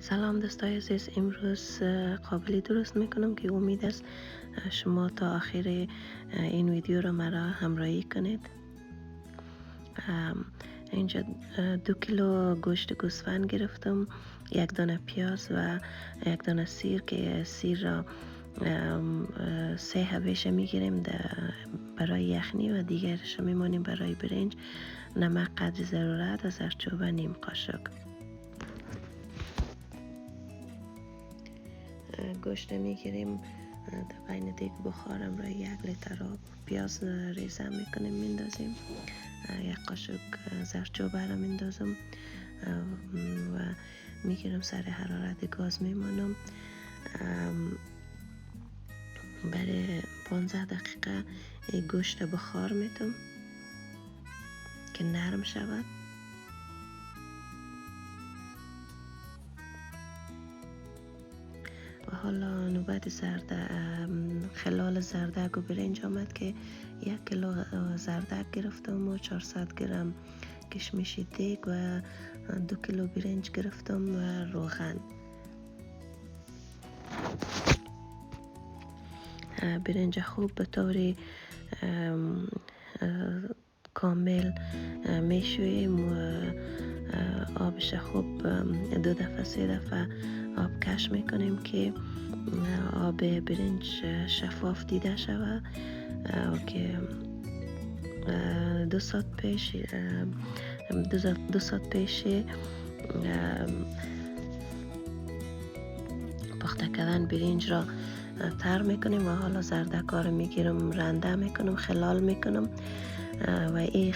سلام دوستای عزیز، امروز قابلی درست میکنم که امید است شما تا آخر این ویدیو را مرا همراهی کنید. اینجا 2 کیلو گوشت گوسفند گرفتم، 1 دانه پیاز و 1 دانه سیر که سیر را 3 حبهش میگیریم برای یخنی و دیگرش میمانیم برای برنج. نمک قدر ضرورت و زردچوبه نیم قاشق. گوشت میگیریم در بین دیگ بخارم را 1 لیتر آب، پیاز ریزه میکنیم میندازیم، 1 قاشق زردچوبه را میندازم و میگیرم سر حرارت گاز میمانم. برای 15 دقیقه گوشت بخار میتم که نرم شود. و حالا نوبت خلال زردک و برنج آمد که 1 کیلو زردک گرفتم و 400 گرم کشمش دیگ و 2 کیلو برنج گرفتم و روغن. برنج خوب به طور کامل میشویم و آبش خوب 2 دفعه 3 دفعه آب کش میکنیم که آب برنج شفاف دیده شود. که 2 ساعت پیش پخته کردن برنج را تر میکنیم و حالا زردکا رو میگیرم رنده میکنم، خلال میکنم و این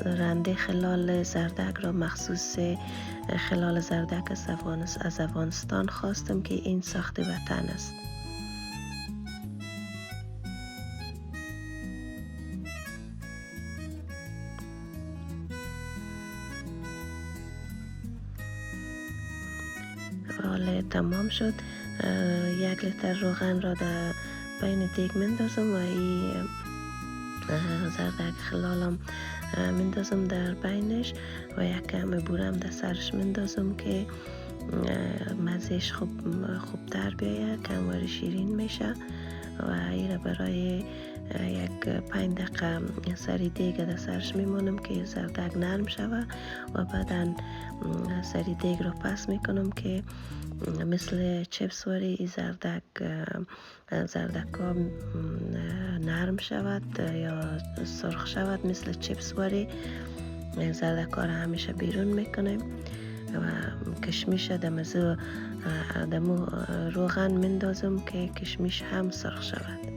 رنده خلال زردک را مخصوص خلال زردک از افغانستان خواستم که این ساخت وطن است. حالا تمام شد. 1 لیتر روغن را در بین دیگ مندازم و این زردک خلالم مندازم در بینش و 1 کم بورم در سرش مندازم که مزهش خوبتر بیاید، کمواری شیرین میشه و این برای 5 دقیقه سر دیگ در سرش میمونم که زردک نرم شود و بعدا سر دیگ رو پس میکنم که مثل چپس واری این زردک ها نرم شود یا سرخ شود. مثل چپس واری زردک ها رو همیشه بیرون میکنیم و کشمیش دمو روغن مندازم که کشمیش هم سرخ شود.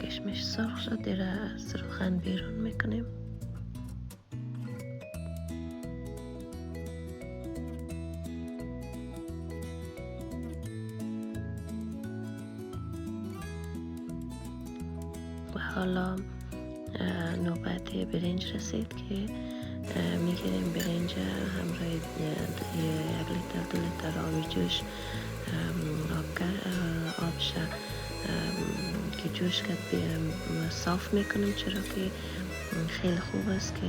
کشمش سرخ شد، دیره از روغن بیرون میکنیم. و حالا نوبت برنج رسید که میگیریم برنج همراه 1 لیتر 2 لیتر آب جوش آبش که جوش کرد صاف میکنیم، چرا که خیلی خوب است که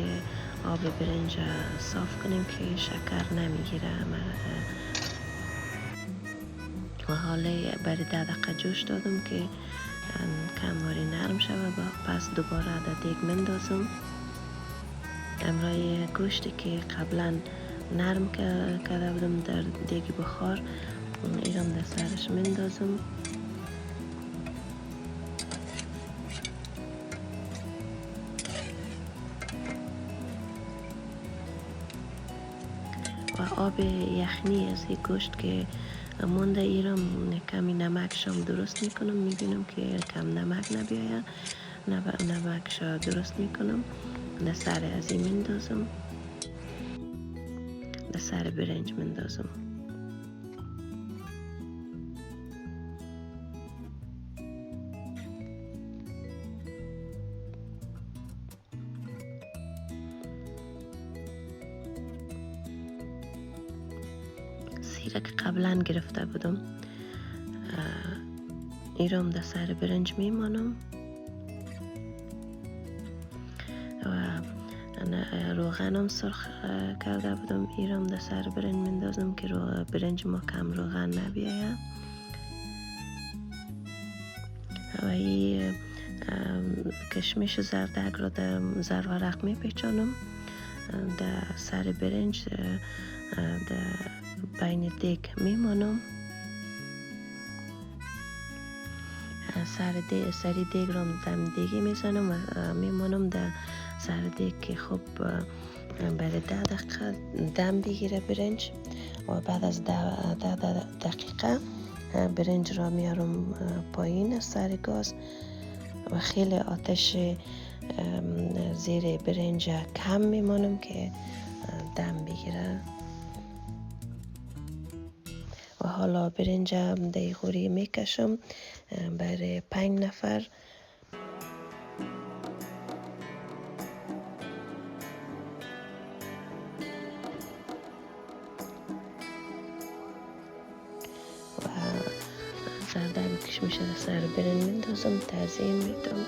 آب برنج صاف کنیم که شکر نمیگیره. و حالا برای 10 دقیقه جوش دادم که کمواری نرم شود و پس دوباره در دیگ مندازم. امرای گوشتی که قبلا نرم کرده بودم در دیگ بخار ایرم در سرش مندازم و آب یخنی از این گوشت که مونده ایرم کمی نمکشم درست میکنم. میبینم که کم نمک نبیاید، نمکش درست میکنم. در سر از این مندازم، در سر برنج مندازم. خیره که قبلا گرفته بودم. ایرام در سر برنج میمانم و روغنم سرخ کرده بودم. ایرام در سر برنج میندازم که برنج ما کم روغن نبیاید. و این کشمش زردک را در زرورق میپیچانم در سر برنج، در بین دیگ میمانم. سر دیگ را دم دیگی میزنم و میمانم در سر دیگ که خوب برای 10 دقیقه دم بگیره برنج. و بعد از 10 دقیقه برنج را میارم پایین از سر گاز و خیلی آتش زیر برنج کم میمانم که دم بگیره. و حالا برنج دیغوری میکشم برای 5 نفر. و زردک کشمش در سر برنج میندازم، تزیین میدم.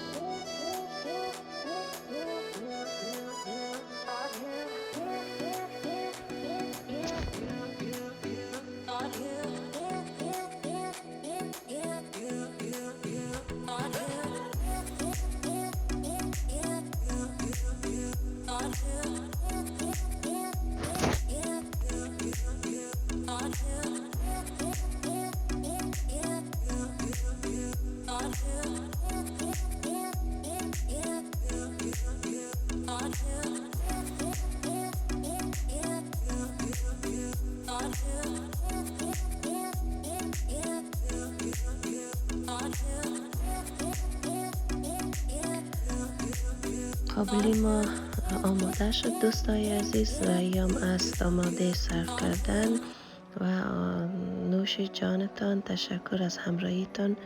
قابلی ما آماده شد دوستای عزیز و ایام است آماده سرو کردن. و نوش جانتان. تشکر از همراهیتان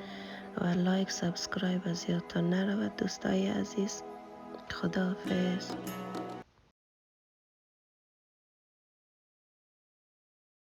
و لایک سابسکرایب از یادتان نرود دوستای عزیز. خداحافظ.